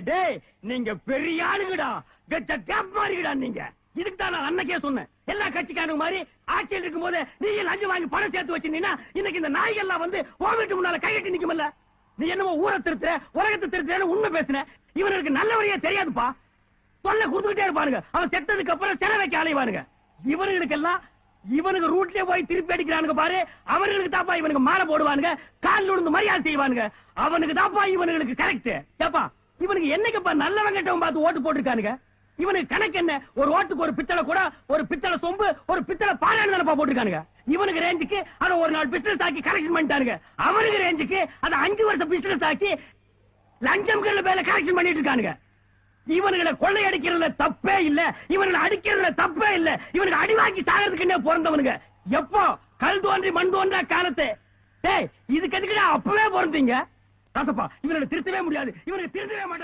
டேய் நீங்க பெரிய ஆளுங்கடா, கெட்ட கேப் மாறிங்கடா நீங்க. இதுக்கு தான் நான் அன்னைக்கே சொன்னேன், எல்லா கட்சிக்காரங்க மாதிரி ஆட்சியில் இருக்கும் போது நீ லஞ்சம் வாங்கி பணம் சேர்த்து வச்சிருந்தீங்கன்னா இன்னைக்கு இந்த நாய்கள் எல்லாம் வந்து ஓவிட்டு முன்னால கைகட்டி நிக்குமல்ல. நீ என்னமோ ஊரை திருத்துற, உலகத்தை திருத்துறேன்னு உண்மை பேசுன. இவனுக்கு நல்ல வழியே தெரியாதுப்பா, தொல்லை கொடுத்துக்கிட்டே இருப்பாருங்க. அவன் செத்ததுக்கு அப்புறம் செல வைக்க அலைவானுங்க. இவனுக்கு இவனுக்கு ரூட்லயே போய் திருப்பி அடிக்கிறானுங்க பாரு. அவர்களுக்கு தாப்பா இவனுக்கு மாலை போடுவானுங்க, கால் விழுந்து மரியாதை செய்வானுங்க. அவனுக்கு தாப்பா இவனுக்கு கரெக்ட். ஏப்பா இவனுக்கு என்னைக்குப்பா நல்லவன் கெட்டவன் பார்த்து ஓட்டு போட்டுருக்கானுங்க. இவனுக்கு கணக்கு என்ன? ஒரு ஓட்டுக்கு ஒரு பித்தளை கூட, ஒரு பித்தளை சொம்பு, ஒரு பித்தளை பாலான்னு தானப்பா போட்டுருக்கானுங்க. இவனுக்கு ரேஞ்சுக்கு அதை ஒரு நாள் பிசினஸ் ஆக்கி கரெக்ஷன் பண்ணிட்டானுங்க. அவனுக்கு ரேஞ்சுக்கு அதை 5 வருஷம் பிசினஸ் ஆக்கி லஞ்சம் மேல கரெக்ஷன் பண்ணிட்டு இருக்கானுங்க. இவனுங்களை கொள்ளையடிக்கிறதுல தப்பே இல்ல, இவனுங்களை அடிக்கிறதுல தப்பே இல்ல. இவனுக்கு அடி வாங்கி சாகிறதுக்குன்னே பிறந்தவனுங்க. எப்போ கல் தோன்றி மண் தோன்றா காலத்து. டேய் இதுக்கு எதுக்குடா அப்பவே பிறந்தீங்க? இவனை திருத்தவே முடியாது, இவனுக்கு திருத்தவே மாட்டாங்க.